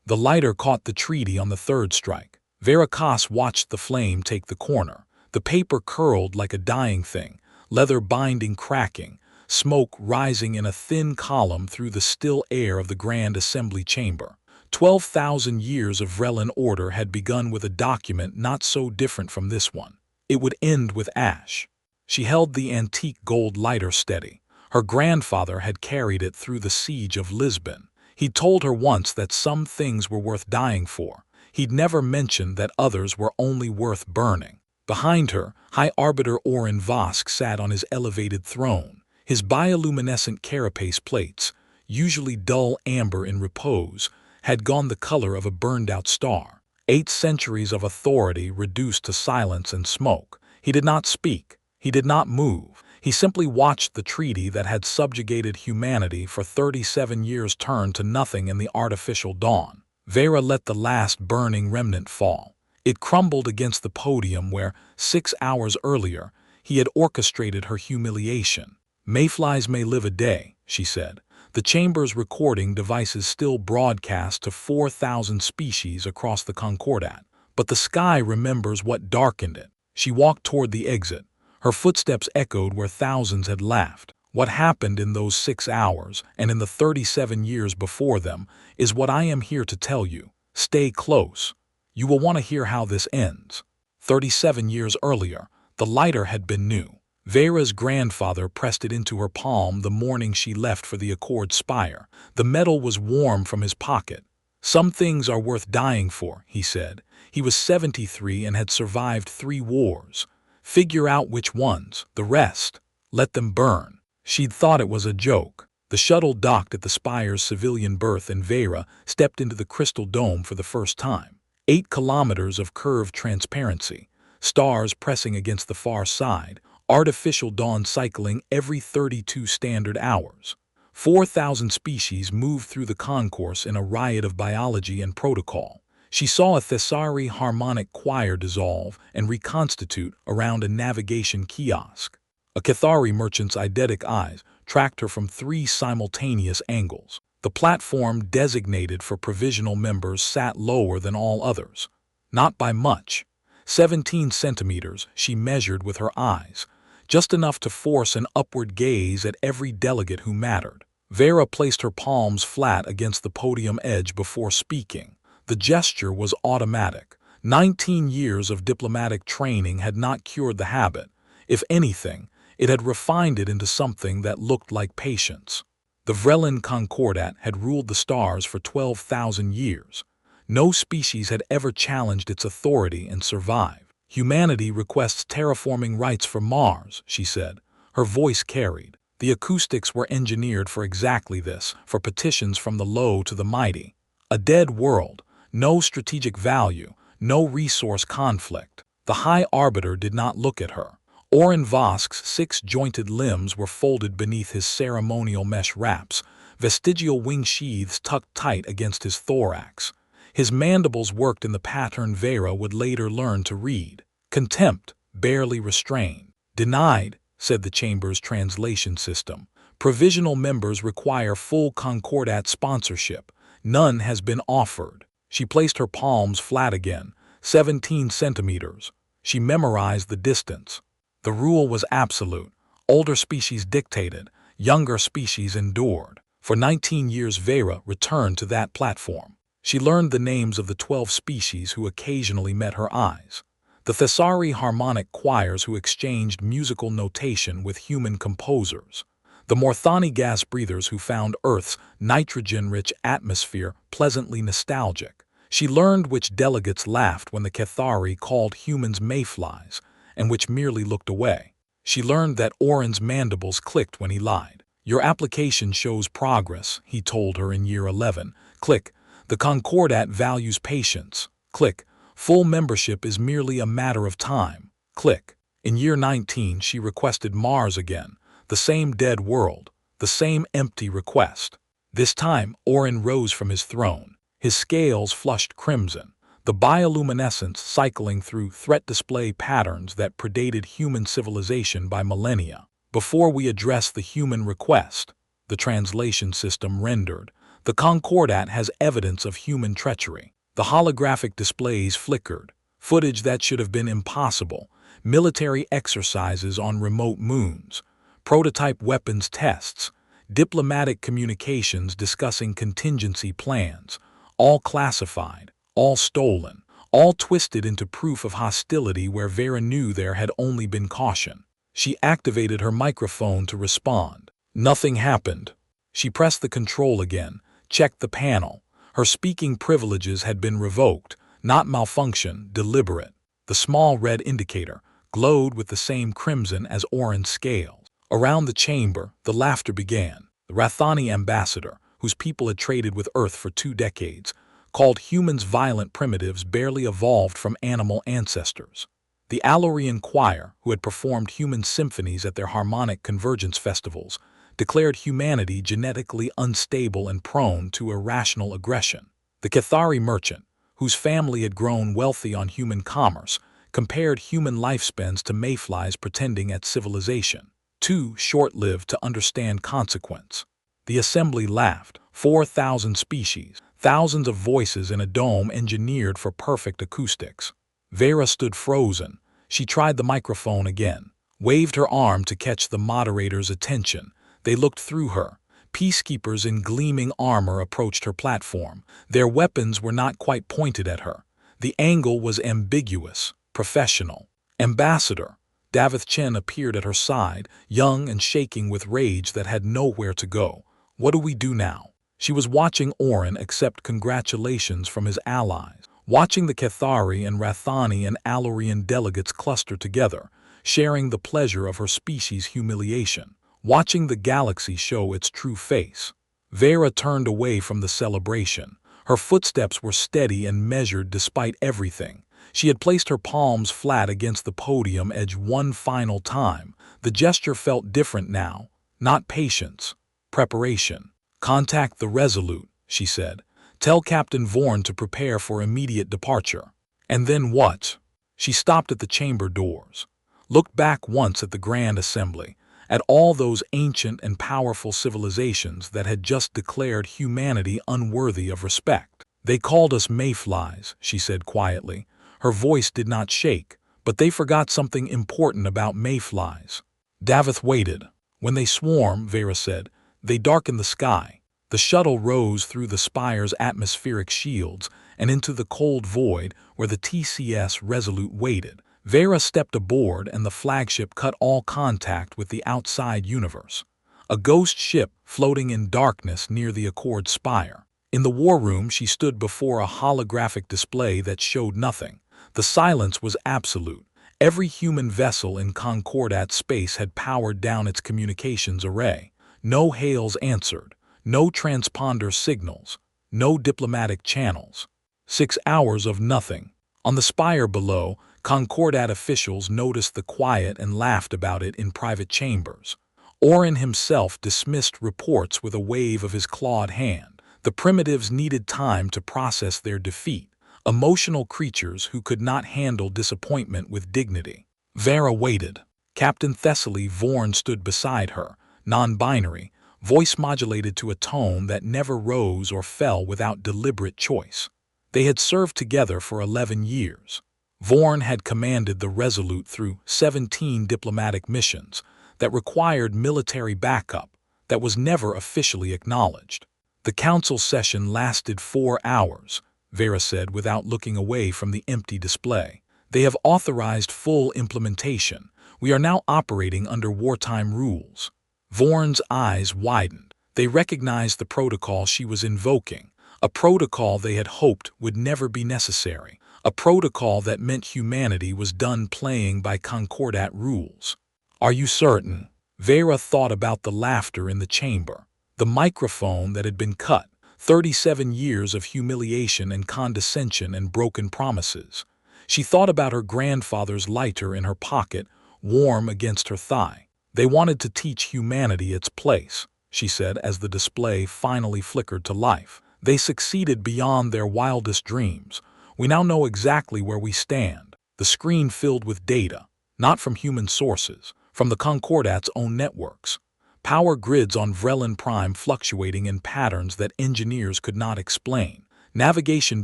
The lighter caught the treaty on the third strike. Veyra Koss watched the flame take the corner. The paper curled like a dying thing, leather binding cracking, smoke rising in a thin column through the still air of the Grand Assembly chamber. 12,000 years of Vrellan order had begun with a document not so different from this one. It would end with ash. She held the antique gold lighter steady. Her grandfather had carried it through the siege of Lisbon. He'd told her once that some things were worth dying for. He'd never mentioned that others were only worth burning. Behind her, High Arbiter Oren Vosk sat on his elevated throne. His bioluminescent carapace plates, usually dull amber in repose, had gone the color of a burned-out star. 8 centuries of authority reduced to silence and smoke. He did not speak. He did not move. He simply watched the treaty that had subjugated humanity for 37 years turn to nothing in the artificial dawn. Veyra let the last burning remnant fall. It crumbled against the podium where, 6 hours earlier, he had orchestrated her humiliation. "Mayflies may live a day," she said. The chamber's recording devices still broadcast to 4,000 species across the Concordat, but the sky remembers what darkened it. She walked toward the exit. Her footsteps echoed where thousands had laughed. What happened in those 6 hours, and in the 37 years before them, is what I am here to tell you. Stay close. You will want to hear how this ends. 37 years earlier, the lighter had been new. Veyra's grandfather pressed it into her palm the morning she left for the Accord Spire. The metal was warm from his pocket. "Some things are worth dying for," he said. He was 73 and had survived 3 wars. "Figure out which ones. The rest, let them burn." She'd thought it was a joke. The shuttle docked at the Spire's civilian berth and Veyra stepped into the crystal dome for the first time. 8 kilometers of curved transparency, stars pressing against the far side, artificial dawn cycling every 32 standard hours. 4,000 species moved through the concourse in a riot of biology and protocol. She saw a Thessari harmonic choir dissolve and reconstitute around a navigation kiosk. A Cathari merchant's eidetic eyes tracked her from 3 simultaneous angles. The platform designated for provisional members sat lower than all others. Not by much. 17 centimeters, she measured with her eyes, just enough to force an upward gaze at every delegate who mattered. Veyra placed her palms flat against the podium edge before speaking. The gesture was automatic. 19 years of diplomatic training had not cured the habit. If anything, it had refined it into something that looked like patience. The Vrellan Concordat had ruled the stars for 12,000 years. No species had ever challenged its authority and survived. "Humanity requests terraforming rights for Mars," she said. Her voice carried. The acoustics were engineered for exactly this, for petitions from the low to the mighty. A dead world, no strategic value, no resource conflict. The High Arbiter did not look at her. Oren Vosk's 6-jointed limbs were folded beneath his ceremonial mesh wraps, vestigial wing sheaths tucked tight against his thorax. His mandibles worked in the pattern Veyra would later learn to read. "Contempt, barely restrained." "Denied," said the chamber's translation system. "Provisional members require full Concordat sponsorship. None has been offered." She placed her palms flat again. 17 centimeters. She memorized the distance. The rule was absolute. Older species dictated. Younger species endured. For 19 years Veyra returned to that platform. She learned the names of the 12 species who occasionally met her eyes. The Thessari harmonic choirs who exchanged musical notation with human composers. The Morthani gas breathers who found Earth's nitrogen-rich atmosphere pleasantly nostalgic. She learned which delegates laughed when the Cathari called humans mayflies, and which merely looked away. She learned that Oren's mandibles clicked when he lied. "Your application shows progress," he told her in year 11. Click. "The Concordat values patience." Click. "Full membership is merely a matter of time." Click. In year 19 she requested Mars again. The same dead world. The same empty request. This time Oren rose from his throne. His scales flushed crimson. The bioluminescence cycling through threat display patterns that predated human civilization by millennia. "Before we address the human request," the translation system rendered, The Concordat has evidence of human treachery. The holographic displays flickered, footage that should have been impossible, military exercises on remote moons, prototype weapons tests, diplomatic communications discussing contingency plans, all classified, all stolen, all twisted into proof of hostility where Veyra knew there had only been caution. She activated her microphone to respond. Nothing happened. She pressed the control again, checked the panel. Her speaking privileges had been revoked, not malfunction, deliberate. The small red indicator glowed with the same crimson as orange scales. Around the chamber, the laughter began. The Rathani ambassador, whose people had traded with Earth for 2 decades, called humans violent primitives barely evolved from animal ancestors. The Alorian choir, who had performed human symphonies at their harmonic convergence festivals, declared humanity genetically unstable and prone to irrational aggression. The Cathari merchant, whose family had grown wealthy on human commerce, compared human lifespans to mayflies pretending at civilization, too short-lived to understand consequence. The assembly laughed. 4,000 species, thousands of voices in a dome engineered for perfect acoustics. Veyra stood frozen. She tried the microphone again, waved her arm to catch the moderator's attention. They looked through her. Peacekeepers in gleaming armor approached her platform. Their weapons were not quite pointed at her. The angle was ambiguous, professional. Ambassador Davith Chen appeared at her side, young and shaking with rage that had nowhere to go. What do we do now? She was watching Orin accept congratulations from his allies, watching the Cathari and Rathani and Alorian delegates cluster together, sharing the pleasure of her species' humiliation, watching the galaxy show its true face. Veyra turned away from the celebration. Her footsteps were steady and measured despite everything. She had placed her palms flat against the podium edge one final time. The gesture felt different now, not patience, preparation. "Contact the Resolute," she said. "Tell Captain Vorn to prepare for immediate departure." And then what? She stopped at the chamber doors, looked back once at the Grand Assembly, at all those ancient and powerful civilizations that had just declared humanity unworthy of respect. "They called us mayflies," she said quietly. Her voice did not shake, but they forgot something important about mayflies. Davith waited. "When they swarm," Veyra said, "they darken the sky." The shuttle rose through the spire's atmospheric shields and into the cold void where the TCS Resolute waited. Veyra stepped aboard and the flagship cut all contact with the outside universe. A ghost ship floating in darkness near the Accord spire. In the war room, she stood before a holographic display that showed nothing. The silence was absolute. Every human vessel in Concordat space had powered down its communications array. No hails answered, no transponder signals, no diplomatic channels. 6 hours of nothing. On the spire below, Concordat officials noticed the quiet and laughed about it in private chambers. Orin himself dismissed reports with a wave of his clawed hand. The primitives needed time to process their defeat, emotional creatures who could not handle disappointment with dignity. Veyra waited. Captain Thessaly Vorn stood beside her, non-binary, voice modulated to a tone that never rose or fell without deliberate choice. They had served together for 11 years. Vorn had commanded the Resolute through 17 diplomatic missions that required military backup that was never officially acknowledged. The council session lasted 4 hours, Veyra said without looking away from the empty display. They have authorized full implementation. We are now operating under wartime rules. Vorn's eyes widened. They recognized the protocol she was invoking, a protocol they had hoped would never be necessary, a protocol that meant humanity was done playing by Concordat rules. "Are you certain?" Veyra thought about the laughter in the chamber, the microphone that had been cut, 37 years of humiliation and condescension and broken promises. She thought about her grandfather's lighter in her pocket, warm against her thigh. "They wanted to teach humanity its place," she said as the display finally flickered to life. "They succeeded beyond their wildest dreams. We now know exactly where we stand." The screen filled with data, not from human sources, from the Concordat's own networks. Power grids on Vrellan Prime fluctuating in patterns that engineers could not explain. Navigation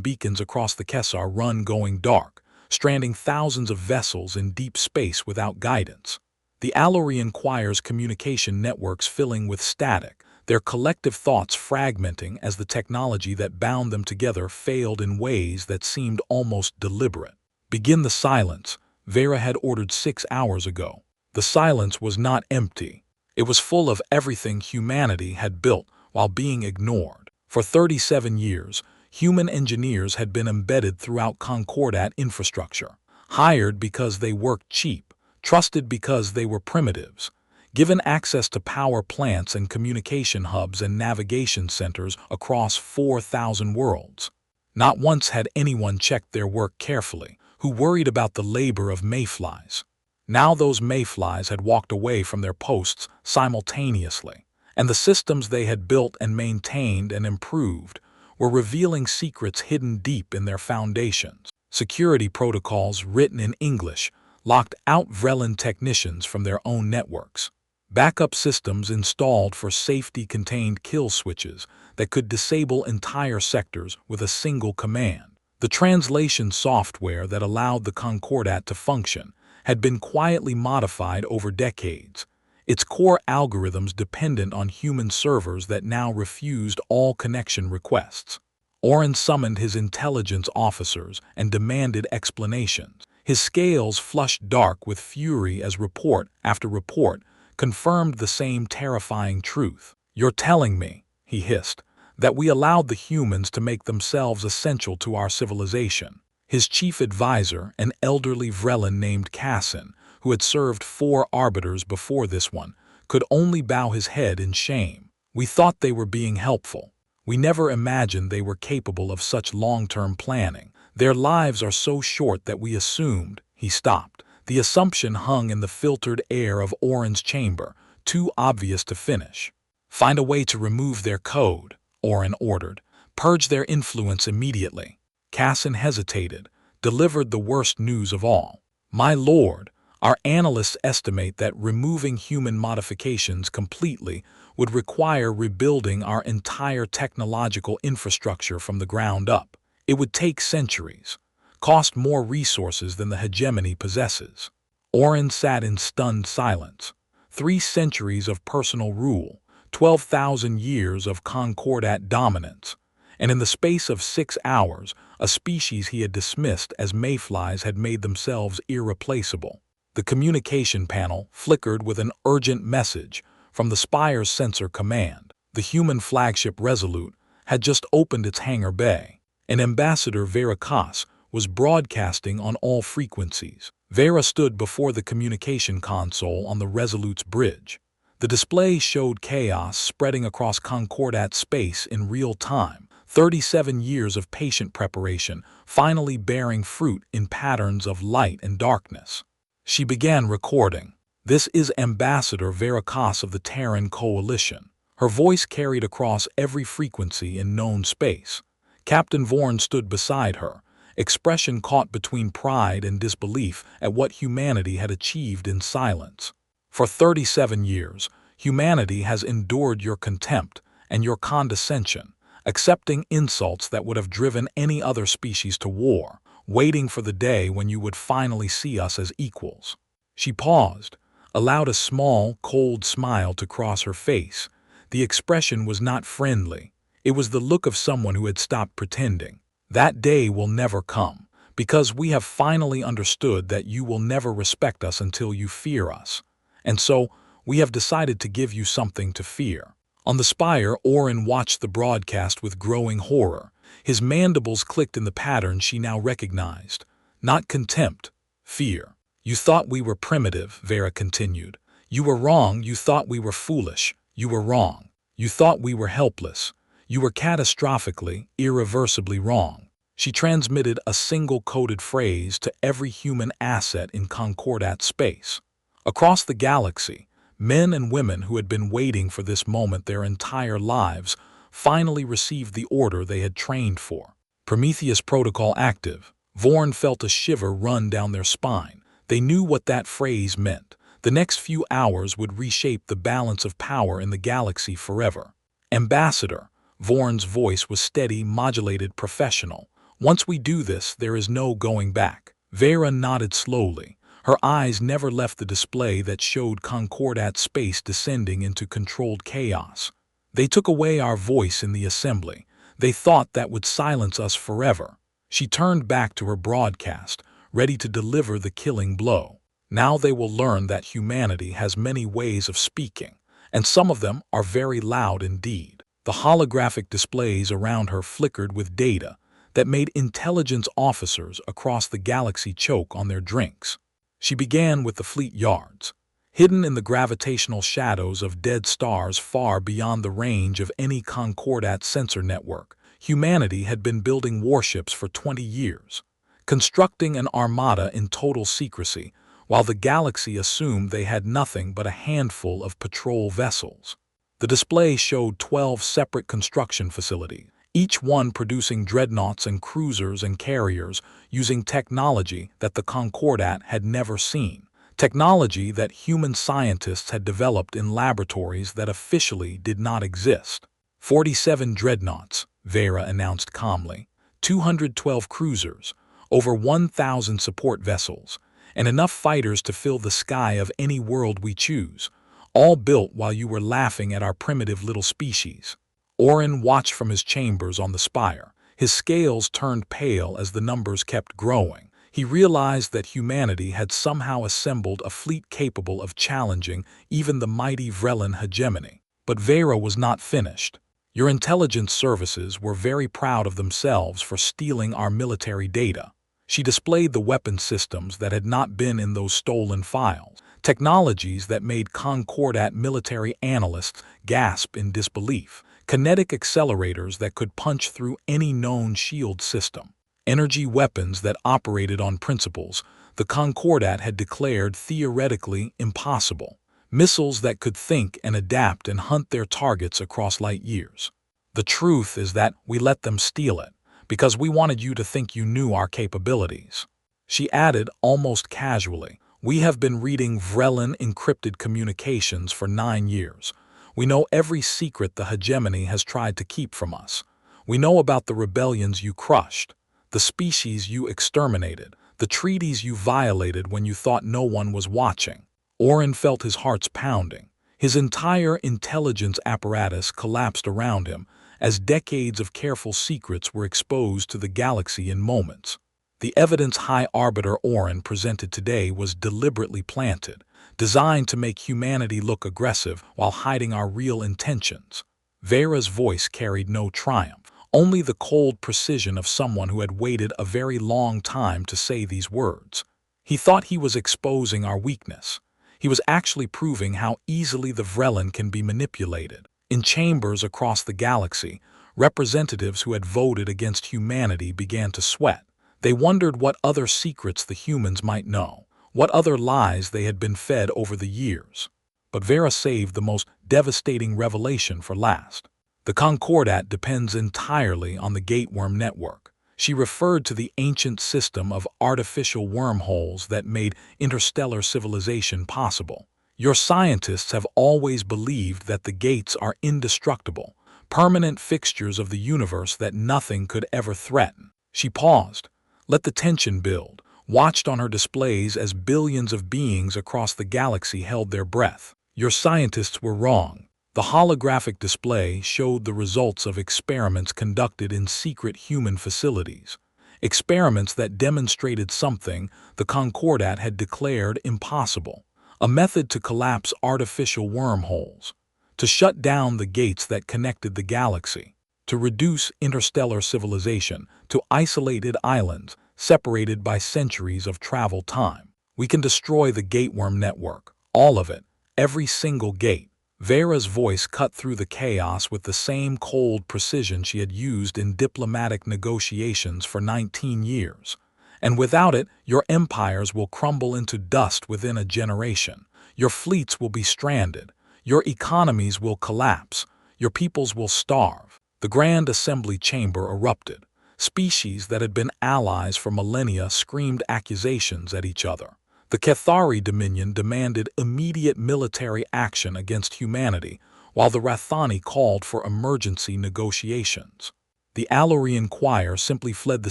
beacons across the Kessar run going dark, stranding thousands of vessels in deep space without guidance. The Alorian Choir's communication networks filling with static, their collective thoughts fragmenting as the technology that bound them together failed in ways that seemed almost deliberate. "Begin the silence," Veyra had ordered 6 hours ago. The silence was not empty. It was full of everything humanity had built while being ignored. For 37 years, human engineers had been embedded throughout Concordat infrastructure, hired because they worked cheap, trusted because they were primitives, given access to power plants and communication hubs and navigation centers across 4,000 worlds. Not once had anyone checked their work carefully, who worried about the labor of mayflies. Now those mayflies had walked away from their posts simultaneously, and the systems they had built and maintained and improved were revealing secrets hidden deep in their foundations. Security protocols written in English locked out Vrellan technicians from their own networks. Backup systems installed for safety-contained kill switches that could disable entire sectors with a single command. The translation software that allowed the Concordat to function had been quietly modified over decades, its core algorithms dependent on human servers that now refused all connection requests. Orin summoned his intelligence officers and demanded explanations. His scales flushed dark with fury as report after report confirmed the same terrifying truth. "You're telling me," he hissed, "that we allowed the humans to make themselves essential to our civilization." His chief advisor, an elderly Vrellan named Cassin, who had served 4 arbiters before this one, could only bow his head in shame. "We thought they were being helpful. We never imagined they were capable of such long-term planning. Their lives are so short that we assumed." He stopped. The assumption hung in the filtered air of Orin's chamber, too obvious to finish. "Find a way to remove their code," Orin ordered. "Purge their influence immediately." Cassin hesitated, delivered the worst news of all. "My lord, our analysts estimate that removing human modifications completely would require rebuilding our entire technological infrastructure from the ground up. It would take centuries, cost more resources than the hegemony possesses." Orin sat in stunned silence. 3 centuries of personal rule, 12,000 years of Concordat dominance, and in the space of 6 hours, a species he had dismissed as mayflies had made themselves irreplaceable. The communication panel flickered with an urgent message from the Spire's sensor command. The human flagship Resolute had just opened its hangar bay, and Ambassador Veyra Koss was broadcasting on all frequencies. Veyra stood before the communication console on the Resolute's bridge. The display showed chaos spreading across Concordat space in real time, 37 years of patient preparation finally bearing fruit in patterns of light and darkness. She began recording. "This is Ambassador Veyra Koss of the Terran Coalition." Her voice carried across every frequency in known space. Captain Vorn stood beside her, expression caught between pride and disbelief at what humanity had achieved in silence. "For 37 years, humanity has endured your contempt and your condescension, accepting insults that would have driven any other species to war, waiting for the day when you would finally see us as equals." She paused, allowed a small, cold smile to cross her face. The expression was not friendly. It was the look of someone who had stopped pretending. "That day will never come, because we have finally understood that you will never respect us until you fear us. And so, we have decided to give you something to fear." On the Spire, Orin watched the broadcast with growing horror. His mandibles clicked in the pattern she now recognized. Not contempt, fear. "You thought we were primitive," Veyra continued. "You were wrong. You thought we were foolish. You were wrong. You thought we were helpless. You were catastrophically, irreversibly wrong." She transmitted a single coded phrase to every human asset in Concordat space. Across the galaxy, men and women who had been waiting for this moment their entire lives finally received the order they had trained for. Prometheus protocol active. Vorn felt a shiver run down their spine. They knew what that phrase meant. The next few hours would reshape the balance of power in the galaxy forever. Ambassador, Vorn's voice was steady, modulated, professional. Once we do this, there is no going back. Veyra nodded slowly. Her eyes never left the display that showed Concordat space descending into controlled chaos. They took away our voice in the assembly. They thought that would silence us forever. She turned back to her broadcast, ready to deliver the killing blow. Now they will learn that humanity has many ways of speaking, and some of them are very loud indeed. The holographic displays around her flickered with data that made intelligence officers across the galaxy choke on their drinks. She began with the fleet yards. Hidden in the gravitational shadows of dead stars far beyond the range of any Concordat sensor network, humanity had been building warships for 20 years, constructing an armada in total secrecy, while the galaxy assumed they had nothing but a handful of patrol vessels. The display showed 12 separate construction facilities, each one producing dreadnoughts and cruisers and carriers using technology that the Concordat had never seen, technology that human scientists had developed in laboratories that officially did not exist. 47 dreadnoughts, Veyra announced calmly, 212 cruisers, over 1,000 support vessels, and enough fighters to fill the sky of any world we choose, all built while you were laughing at our primitive little species. Orin watched from his chambers on the spire. His scales turned pale as the numbers kept growing. He realized that humanity had somehow assembled a fleet capable of challenging even the mighty Vrellan hegemony. But Veyra was not finished. Your intelligence services were very proud of themselves for stealing our military data. She displayed the weapon systems that had not been in those stolen files, technologies that made Concordat military analysts gasp in disbelief, kinetic accelerators that could punch through any known shield system, energy weapons that operated on principles the Concordat had declared theoretically impossible, missiles that could think and adapt and hunt their targets across light years. The truth is that we let them steal it, because we wanted you to think you knew our capabilities. She added almost casually, we have been reading Vrellan encrypted communications for 9 years. We know every secret the hegemony has tried to keep from us. We know about the rebellions you crushed, the species you exterminated, the treaties you violated when you thought no one was watching. Orin felt his heart pounding. His entire intelligence apparatus collapsed around him, as decades of careful secrets were exposed to the galaxy in moments. The evidence High Arbiter Orin presented today was deliberately planted, designed to make humanity look aggressive while hiding our real intentions. Veyra's voice carried no triumph, only the cold precision of someone who had waited a very long time to say these words. He thought he was exposing our weakness. He was actually proving how easily the Vrellan can be manipulated. In chambers across the galaxy, representatives who had voted against humanity began to sweat. They wondered what other secrets the humans might know, what other lies they had been fed over the years. But Veyra saved the most devastating revelation for last. The Concordat depends entirely on the Gateworm network. She referred to the ancient system of artificial wormholes that made interstellar civilization possible. Your scientists have always believed that the gates are indestructible, permanent fixtures of the universe that nothing could ever threaten. She paused, let the tension build, watched on her displays as billions of beings across the galaxy held their breath. Your scientists were wrong. The holographic display showed the results of experiments conducted in secret human facilities, experiments that demonstrated something the Concordat had declared impossible. A method to collapse artificial wormholes, to shut down the gates that connected the galaxy, to reduce interstellar civilization to isolated islands separated by centuries of travel time. We can destroy the Gateworm network, all of it, every single gate. Veyra's voice cut through the chaos with the same cold precision she had used in diplomatic negotiations for 19 years. And without it, your empires will crumble into dust within a generation. Your fleets will be stranded. Your economies will collapse. Your peoples will starve. The Grand Assembly chamber erupted. Species that had been allies for millennia screamed accusations at each other. The Cathari Dominion demanded immediate military action against humanity, while the Rathani called for emergency negotiations. The Alorian choir simply fled the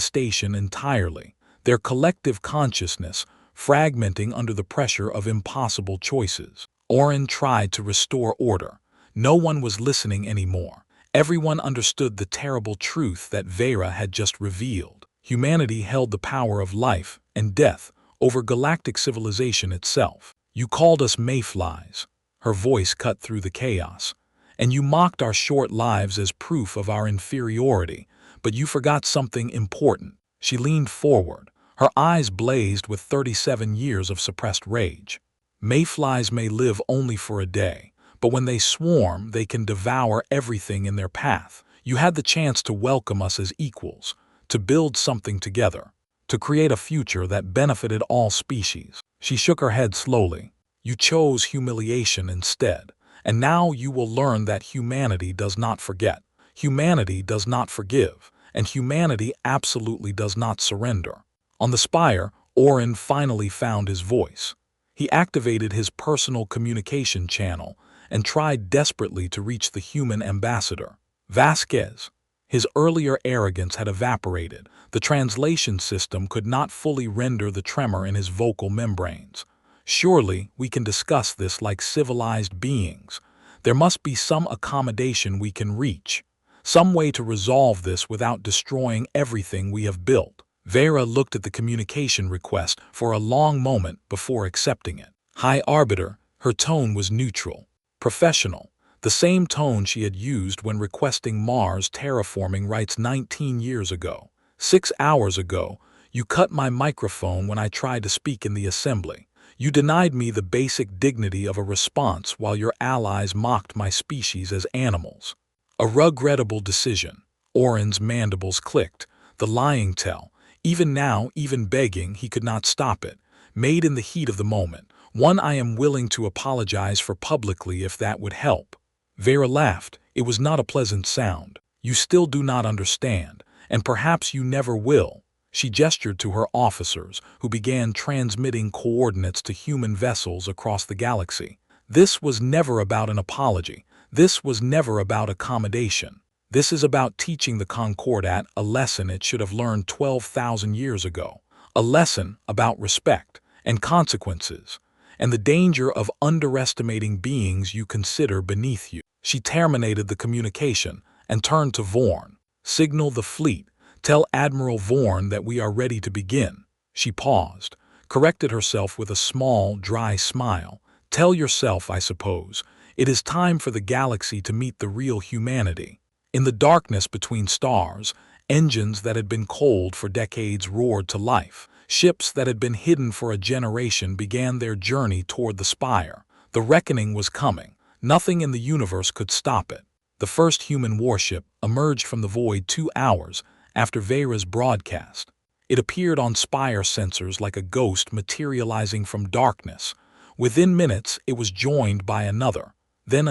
station entirely, their collective consciousness fragmenting under the pressure of impossible choices. Orin tried to restore order. No one was listening anymore. Everyone understood the terrible truth that Veyra had just revealed. Humanity held the power of life and death over galactic civilization itself. You called us mayflies. Her voice cut through the chaos. And you mocked our short lives as proof of our inferiority, but you forgot something important. She leaned forward. Her eyes blazed with 37 years of suppressed rage. Mayflies may live only for a day, but when they swarm, they can devour everything in their path. You had the chance to welcome us as equals, to build something together, to create a future that benefited all species. She shook her head slowly. You chose humiliation instead, and now you will learn that humanity does not forget, humanity does not forgive, and humanity absolutely does not surrender. On the spire, Orin finally found his voice. He activated his personal communication channel and tried desperately to reach the human ambassador. Vasquez. His earlier arrogance had evaporated. The translation system could not fully render the tremor in his vocal membranes. Surely we can discuss this like civilized beings. There must be some accommodation we can reach, some way to resolve this without destroying everything we have built. Veyra looked at the communication request for a long moment before accepting it. High Arbiter, her tone was neutral, professional, the same tone she had used when requesting Mars terraforming rights 19 years ago. 6 hours ago, you cut my microphone when I tried to speak in the assembly. You denied me the basic dignity of a response while your allies mocked my species as animals. A regrettable decision. Orin's mandibles clicked. The lying tell. Even now, even begging, he could not stop it. Made in the heat of the moment. One I am willing to apologize for publicly if that would help. Veyra laughed. It was not a pleasant sound. You still do not understand, and perhaps you never will. She gestured to her officers, who began transmitting coordinates to human vessels across the galaxy. This was never about an apology. This was never about accommodation. This is about teaching the Concordat a lesson it should have learned 12,000 years ago. A lesson about respect and consequences, and the danger of underestimating beings you consider beneath you. She terminated the communication and turned to Vorn. Signal the fleet. Tell Admiral Vorn that we are ready to begin. She paused, corrected herself with a small, dry smile. Tell yourself, I suppose, it is time for the galaxy to meet the real humanity. In the darkness between stars, engines that had been cold for decades roared to life. Ships that had been hidden for a generation began their journey toward the spire. The reckoning was coming. Nothing in the universe could stop it. The first human warship emerged from the void 2 hours after Veyra's broadcast. It appeared on spire sensors like a ghost materializing from darkness. Within minutes, it was joined by another, then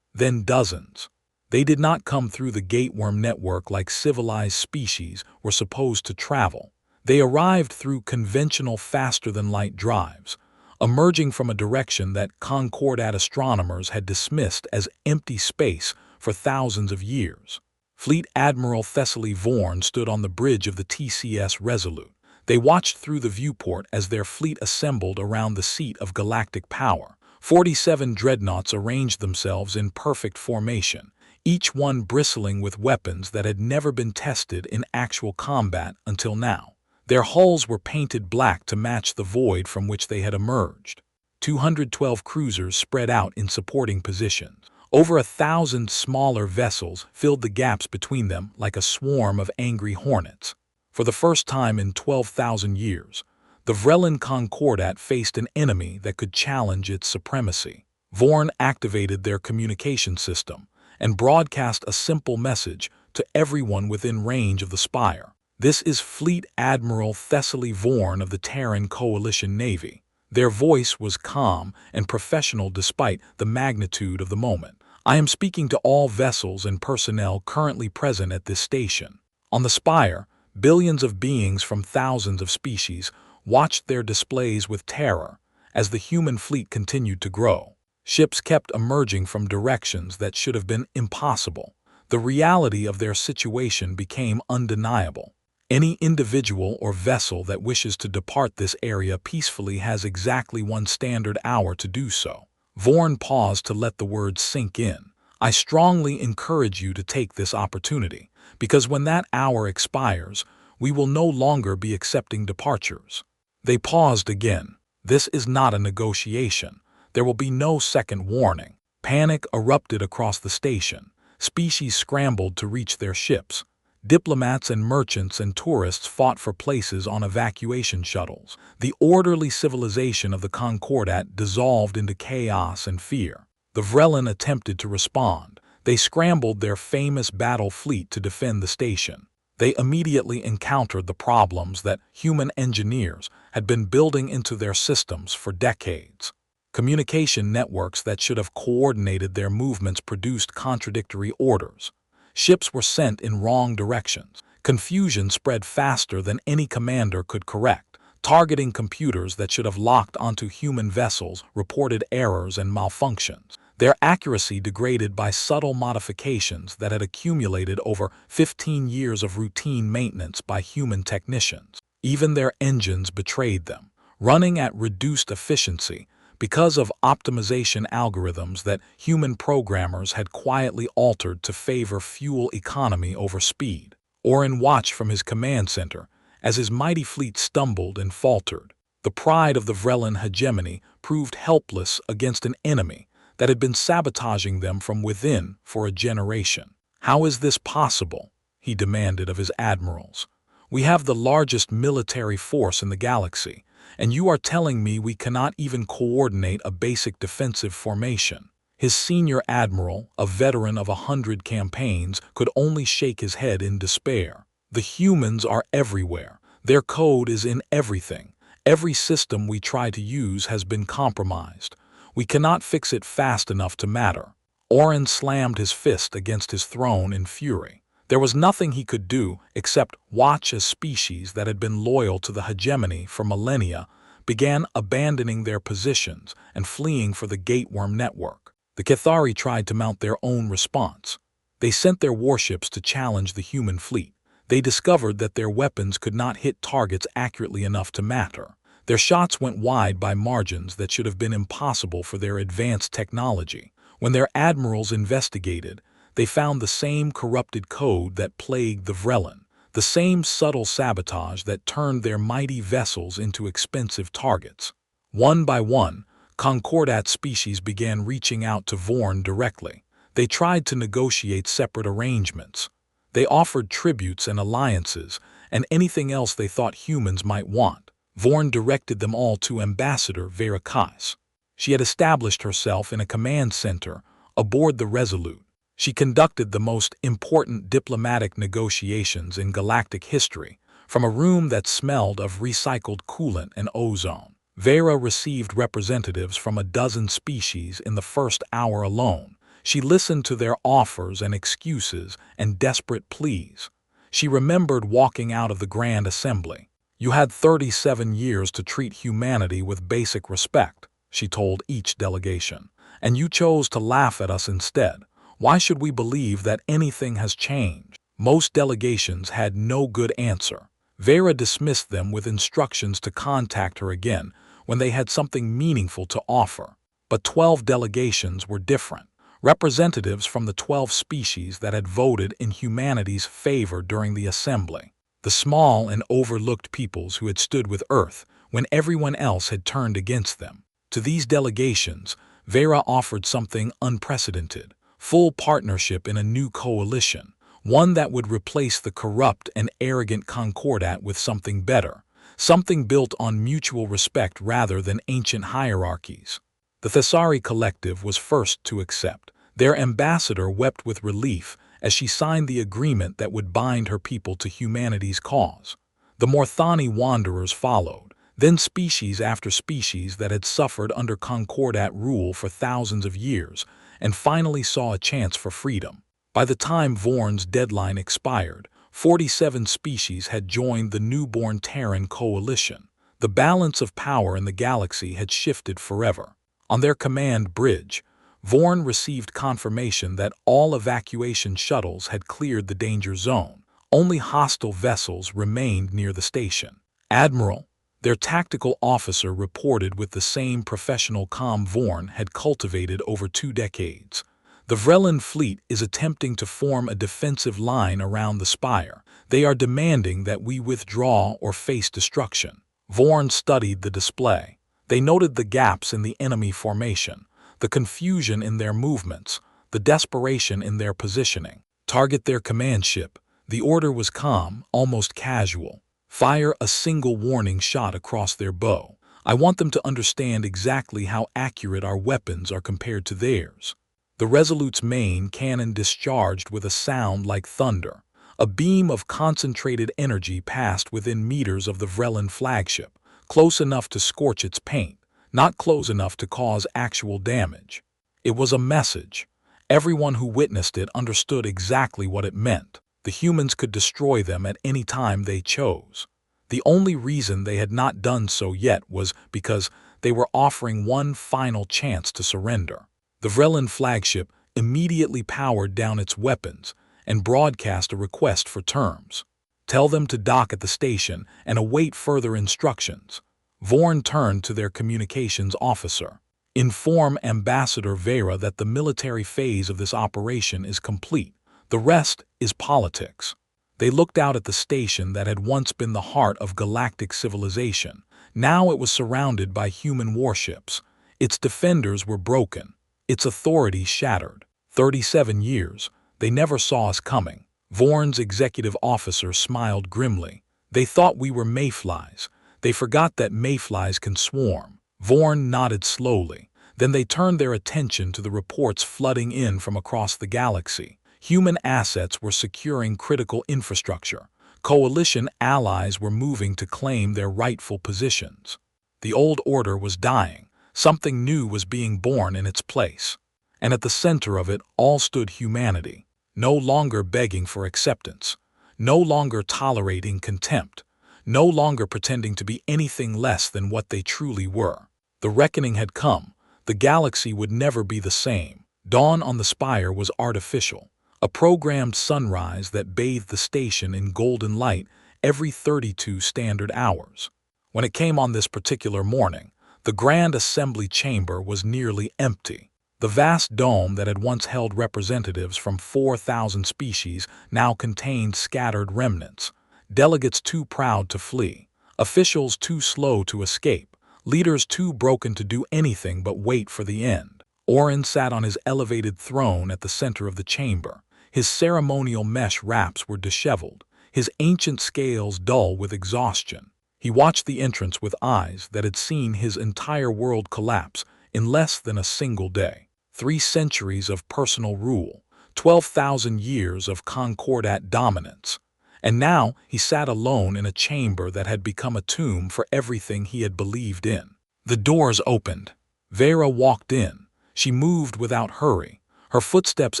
dozens. They did not come through the gateworm network like civilized species were supposed to travel. They arrived through conventional faster-than-light drives, emerging from a direction that Concordat astronomers had dismissed as empty space for thousands of years. Fleet Admiral Thessaly Vorn stood on the bridge of the TCS Resolute. They watched through the viewport as their fleet assembled around the seat of galactic power. 47 dreadnoughts arranged themselves in perfect formation, each one bristling with weapons that had never been tested in actual combat until now. Their hulls were painted black to match the void from which they had emerged. 212 cruisers spread out in supporting positions. Over 1,000 smaller vessels filled the gaps between them like a swarm of angry hornets. For the first time in 12,000 years, the Vrellan Concordat faced an enemy that could challenge its supremacy. Vorn activated their communication system and broadcast a simple message to everyone within range of the spire. This is Fleet Admiral Thessaly Vorn of the Terran Coalition Navy. Their voice was calm and professional despite the magnitude of the moment. I am speaking to all vessels and personnel currently present at this station. On the spire, billions of beings from thousands of species watched their displays with terror as the human fleet continued to grow. Ships kept emerging from directions that should have been impossible. The reality of their situation became undeniable. Any individual or vessel that wishes to depart this area peacefully has exactly one standard hour to do so. Vorn paused to let the words sink in. I strongly encourage you to take this opportunity, because when that hour expires, we will no longer be accepting departures. They paused again. This is not a negotiation. There will be no second warning. Panic erupted across the station. Species scrambled to reach their ships. Diplomats and merchants and tourists fought for places on evacuation shuttles. The orderly civilization of the Concordat dissolved into chaos and fear. The Vrellan attempted to respond. They scrambled their famous battle fleet to defend the station. They immediately encountered the problems that human engineers had been building into their systems for decades. Communication networks that should have coordinated their movements produced contradictory orders. Ships were sent in wrong directions. Confusion spread faster than any commander could correct. Targeting computers that should have locked onto human vessels reported errors and malfunctions. Their accuracy degraded by subtle modifications that had accumulated over 15 years of routine maintenance by human technicians. Even their engines betrayed them, running at reduced efficiency because of optimization algorithms that human programmers had quietly altered to favor fuel economy over speed. Orin watched from his command center as his mighty fleet stumbled and faltered. The pride of the Vrellan hegemony proved helpless against an enemy that had been sabotaging them from within for a generation. How is this possible? He demanded of his admirals. We have the largest military force in the galaxy, and you are telling me we cannot even coordinate a basic defensive formation. His senior admiral, a veteran of 100 campaigns, could only shake his head in despair. The humans are everywhere. Their code is in everything. Every system we try to use has been compromised. We cannot fix it fast enough to matter. Orin slammed his fist against his throne in fury. There was nothing he could do except watch as species that had been loyal to the hegemony for millennia began abandoning their positions and fleeing for the Gateworm network. The Cathari tried to mount their own response. They sent their warships to challenge the human fleet. They discovered that their weapons could not hit targets accurately enough to matter. Their shots went wide by margins that should have been impossible for their advanced technology. When their admirals investigated, they found the same corrupted code that plagued the Vrellan, the same subtle sabotage that turned their mighty vessels into expensive targets. One by one, Concordat species began reaching out to Vorn directly. They tried to negotiate separate arrangements. They offered tributes and alliances, and anything else they thought humans might want. Vorn directed them all to Ambassador Veyra Koss. She had established herself in a command center aboard the Resolute. She conducted the most important diplomatic negotiations in galactic history, from a room that smelled of recycled coolant and ozone. Veyra received representatives from a dozen species in the first hour alone. She listened to their offers and excuses and desperate pleas. She remembered walking out of the Grand Assembly. You had 37 years to treat humanity with basic respect, she told each delegation, and you chose to laugh at us instead. Why should we believe that anything has changed? Most delegations had no good answer. Veyra dismissed them with instructions to contact her again when they had something meaningful to offer. But 12 delegations were different. Representatives from the 12 species that had voted in humanity's favor during the assembly. The small and overlooked peoples who had stood with Earth when everyone else had turned against them. To these delegations, Veyra offered something unprecedented. Full partnership in a new coalition, one that would replace the corrupt and arrogant Concordat with something better, something built on mutual respect rather than ancient hierarchies. The Thessari Collective was first to accept. Their ambassador wept with relief as she signed the agreement that would bind her people to humanity's cause. The Morthani Wanderers followed, then species after species that had suffered under Concordat rule for thousands of years, and finally saw a chance for freedom. By the time Vorn's deadline expired, 47 species had joined the newborn Terran coalition. The balance of power in the galaxy had shifted forever. On their command bridge, Vorn received confirmation that all evacuation shuttles had cleared the danger zone. Only hostile vessels remained near the station. Admiral, their tactical officer, reported with the same professional calm Vorn had cultivated over 2 decades. The Vrellan fleet is attempting to form a defensive line around the spire. They are demanding that we withdraw or face destruction. Vorn studied the display. They noted the gaps in the enemy formation, the confusion in their movements, the desperation in their positioning. Target their command ship. The order was calm, almost casual. Fire a single warning shot across their bow. I want them to understand exactly how accurate our weapons are compared to theirs. The Resolute's main cannon discharged with a sound like thunder. A beam of concentrated energy passed within meters of the Vrellan flagship, close enough to scorch its paint, not close enough to cause actual damage. It was a message. Everyone who witnessed it understood exactly what it meant. The humans could destroy them at any time they chose. The only reason they had not done so yet was because they were offering one final chance to surrender. The Vrellan flagship immediately powered down its weapons and broadcast a request for terms. Tell them to dock at the station and await further instructions. Vorn turned to their communications officer. Inform Ambassador Veyra that the military phase of this operation is complete. The rest is politics. They looked out at the station that had once been the heart of galactic civilization. Now it was surrounded by human warships. Its defenders were broken. Its authority shattered. 37 years. They never saw us coming. Vorn's executive officer smiled grimly. They thought we were mayflies. They forgot that mayflies can swarm. Vorn nodded slowly. Then they turned their attention to the reports flooding in from across the galaxy. Human assets were securing critical infrastructure. Coalition allies were moving to claim their rightful positions. The old order was dying. Something new was being born in its place. And at the center of it all stood humanity, no longer begging for acceptance, no longer tolerating contempt, no longer pretending to be anything less than what they truly were. The reckoning had come. The galaxy would never be the same. Dawn on the spire was artificial, a programmed sunrise that bathed the station in golden light every 32 standard hours. When it came on this particular morning, the Grand Assembly Chamber was nearly empty. The vast dome that had once held representatives from 4,000 species now contained scattered remnants. Delegates too proud to flee, officials too slow to escape, leaders too broken to do anything but wait for the end. Orin sat on his elevated throne at the center of the chamber. His ceremonial mesh wraps were disheveled, his ancient scales dull with exhaustion. He watched the entrance with eyes that had seen his entire world collapse in less than a single day. 3 centuries of personal rule, 12,000 years of Concordat dominance. And now he sat alone in a chamber that had become a tomb for everything he had believed in. The doors opened. Veyra walked in. She moved without hurry. Her footsteps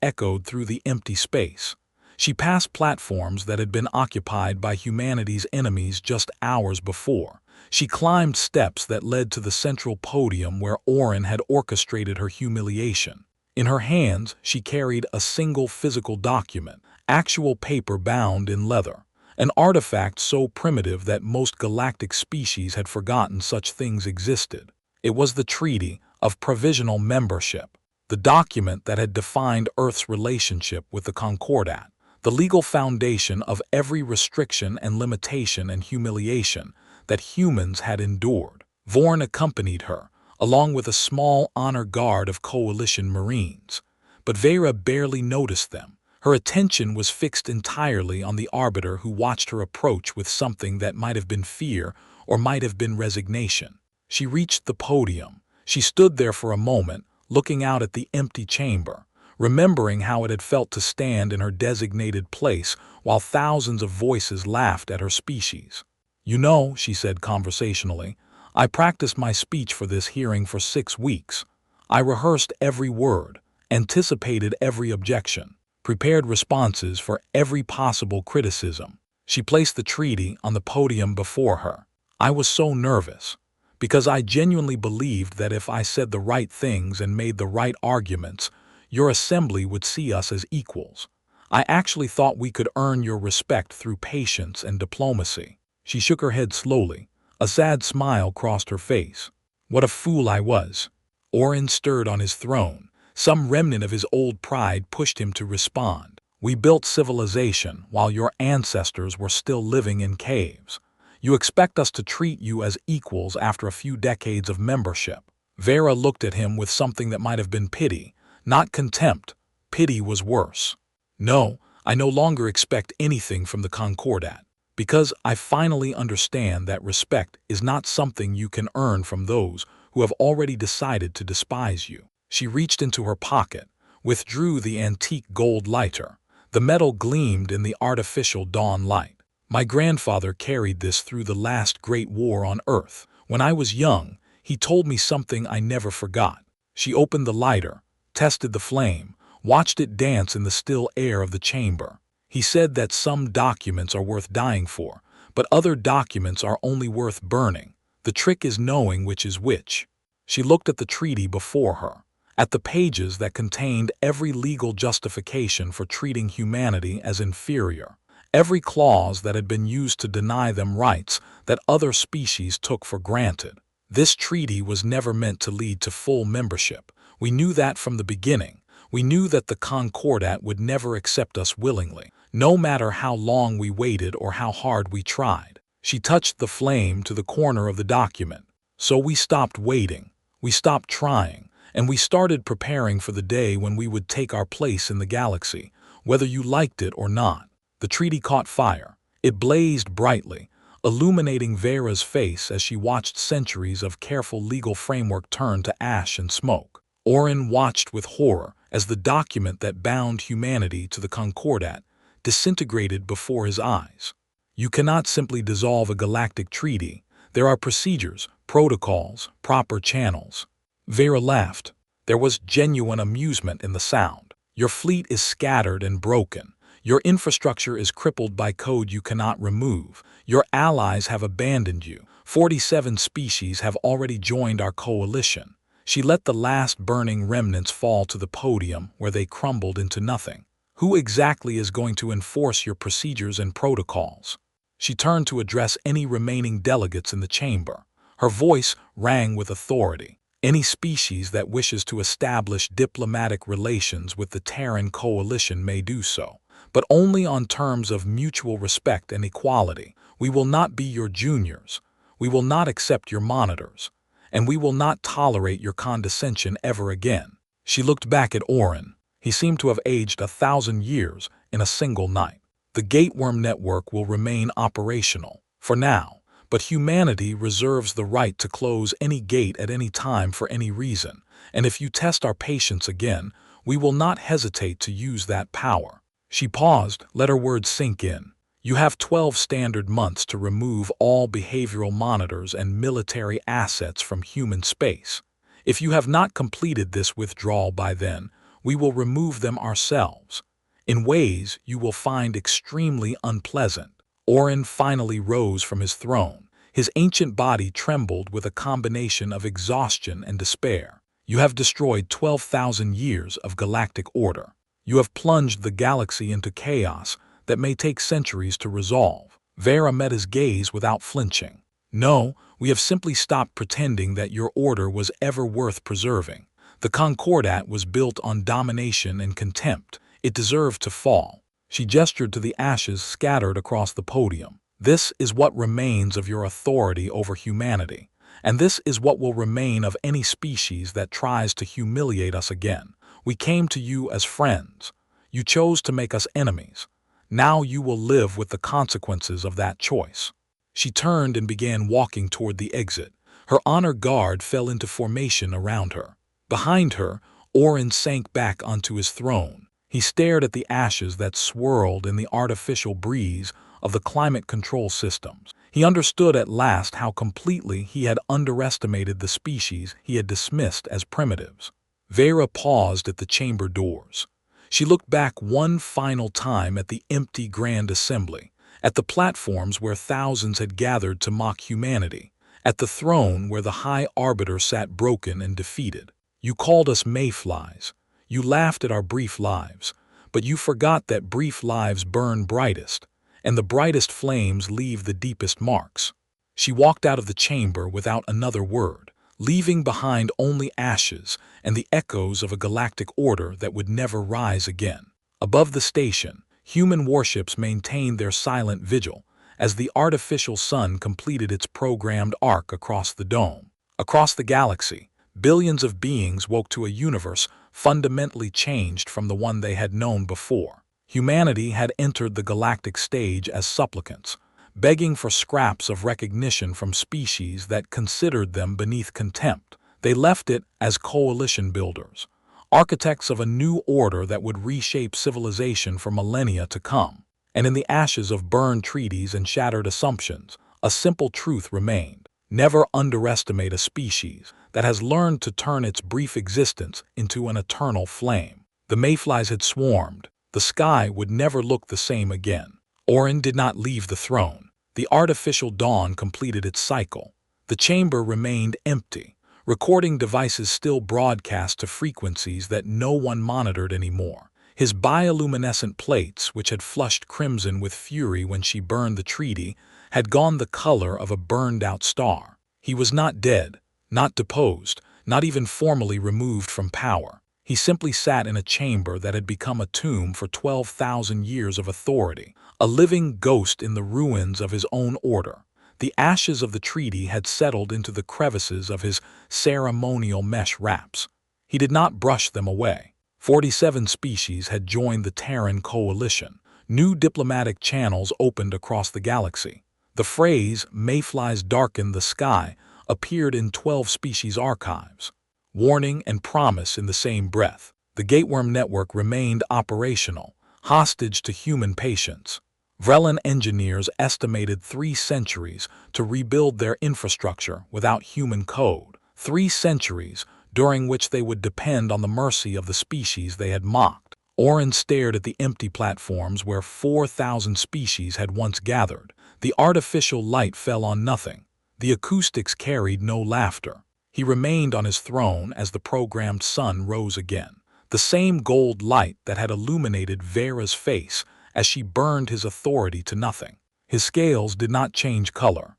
echoed through the empty space. She passed platforms that had been occupied by humanity's enemies just hours before. She climbed steps that led to the central podium where Orin had orchestrated her humiliation. In her hands, she carried a single physical document, actual paper bound in leather, an artifact so primitive that most galactic species had forgotten such things existed. It was the Treaty of Provisional Membership, the document that had defined Earth's relationship with the Concordat, the legal foundation of every restriction and limitation and humiliation that humans had endured. Vorn accompanied her, along with a small honor guard of Coalition Marines. But Veyra barely noticed them. Her attention was fixed entirely on the Arbiter who watched her approach with something that might have been fear or might have been resignation. She reached the podium. She stood there for a moment, looking out at the empty chamber, remembering how it had felt to stand in her designated place while thousands of voices laughed at her species. "You know," she said conversationally, "I practiced my speech for this hearing for 6 weeks. I rehearsed every word, anticipated every objection, prepared responses for every possible criticism." She placed the treaty on the podium before her. I was so nervous, because I genuinely believed that if I said the right things and made the right arguments, your assembly would see us as equals. I actually thought we could earn your respect through patience and diplomacy. She shook her head slowly. A sad smile crossed her face. What a fool I was. Orin stirred on his throne. Some remnant of his old pride pushed him to respond. We built civilization while your ancestors were still living in caves. You expect us to treat you as equals after a few decades of membership. Veyra looked at him with something that might have been pity, not contempt. Pity was worse. No, I no longer expect anything from the Concordat, because I finally understand that respect is not something you can earn from those who have already decided to despise you. She reached into her pocket, withdrew the antique gold lighter. The metal gleamed in the artificial dawn light. My grandfather carried this through the last great war on Earth. When I was young, he told me something I never forgot. She opened the lighter, tested the flame, watched it dance in the still air of the chamber. He said that some documents are worth dying for, but other documents are only worth burning. The trick is knowing which is which. She looked at the treaty before her, at the pages that contained every legal justification for treating humanity as inferior, every clause that had been used to deny them rights that other species took for granted. This treaty was never meant to lead to full membership. We knew that from the beginning. We knew that the Concordat would never accept us willingly, no matter how long we waited or how hard we tried. She touched the flame to the corner of the document. So we stopped waiting, we stopped trying, and we started preparing for the day when we would take our place in the galaxy, whether you liked it or not. The treaty caught fire. It blazed brightly, illuminating Veyra's face as she watched centuries of careful legal framework turn to ash and smoke. Orin watched with horror as the document that bound humanity to the Concordat disintegrated before his eyes. You cannot simply dissolve a galactic treaty. There are procedures, protocols, proper channels. Veyra laughed. There was genuine amusement in the sound. Your fleet is scattered and broken. Your infrastructure is crippled by code you cannot remove. Your allies have abandoned you. 47 species have already joined our coalition. She let the last burning remnants fall to the podium where they crumbled into nothing. Who exactly is going to enforce your procedures and protocols? She turned to address any remaining delegates in the chamber. Her voice rang with authority. Any species that wishes to establish diplomatic relations with the Terran coalition may do so, but only on terms of mutual respect and equality. We will not be your juniors. We will not accept your monitors. And we will not tolerate your condescension ever again. She looked back at Orin. He seemed to have aged 1,000 years in a single night. The Gateworm network will remain operational, for now, but humanity reserves the right to close any gate at any time for any reason, and if you test our patience again, we will not hesitate to use that power. She paused, let her words sink in. You have 12 standard months to remove all behavioral monitors and military assets from human space. If you have not completed this withdrawal by then, we will remove them ourselves, in ways you will find extremely unpleasant. Orin finally rose from his throne. His ancient body trembled with a combination of exhaustion and despair. You have destroyed 12,000 years of galactic order. You have plunged the galaxy into chaos that may take centuries to resolve. Veyra met his gaze without flinching. No, we have simply stopped pretending that your order was ever worth preserving. The Concordat was built on domination and contempt. It deserved to fall. She gestured to the ashes scattered across the podium. This is what remains of your authority over humanity, and this is what will remain of any species that tries to humiliate us again. We came to you as friends. You chose to make us enemies. Now you will live with the consequences of that choice. She turned and began walking toward the exit. Her honor guard fell into formation around her. Behind her, Orin sank back onto his throne. He stared at the ashes that swirled in the artificial breeze of the climate control systems. He understood at last how completely he had underestimated the species he had dismissed as primitives. Veyra paused at the chamber doors. She looked back one final time at the empty Grand Assembly, at the platforms where thousands had gathered to mock humanity, at the throne where the High Arbiter sat broken and defeated. You called us mayflies. You laughed at our brief lives, but you forgot that brief lives burn brightest, and the brightest flames leave the deepest marks. She walked out of the chamber without another word, leaving behind only ashes and the echoes of a galactic order that would never rise again. Above the station, human warships maintained their silent vigil as the artificial sun completed its programmed arc across the dome. Across the galaxy, billions of beings woke to a universe fundamentally changed from the one they had known before. Humanity had entered the galactic stage as supplicants, begging for scraps of recognition from species that considered them beneath contempt. They left it as coalition builders, architects of a new order that would reshape civilization for millennia to come. And in the ashes of burned treaties and shattered assumptions, a simple truth remained. Never underestimate a species that has learned to turn its brief existence into an eternal flame. The mayflies had swarmed. The sky would never look the same again. Orin did not leave the throne. The artificial dawn completed its cycle. The chamber remained empty. Recording devices still broadcast to frequencies that no one monitored anymore. His bioluminescent plates, which had flushed crimson with fury when she burned the treaty, had gone the color of a burned-out star. He was not dead, not deposed, not even formally removed from power. He simply sat in a chamber that had become a tomb for 12,000 years of authority, a living ghost in the ruins of his own order. The ashes of the treaty had settled into the crevices of his ceremonial mesh wraps. He did not brush them away. 47 species had joined the Terran coalition. New diplomatic channels opened across the galaxy. The phrase, "mayflies darken the sky," appeared in 12 species archives. Warning and promise in the same breath. The Gateworm network remained operational, hostage to human patience. Vrellan engineers estimated 3 centuries to rebuild their infrastructure without human code. 3 centuries during which they would depend on the mercy of the species they had mocked. Orin stared at the empty platforms where 4,000 species had once gathered. The artificial light fell on nothing. The acoustics carried no laughter. He remained on his throne as the programmed sun rose again. The same gold light that had illuminated Veyra's face as she burned his authority to nothing. His scales did not change color.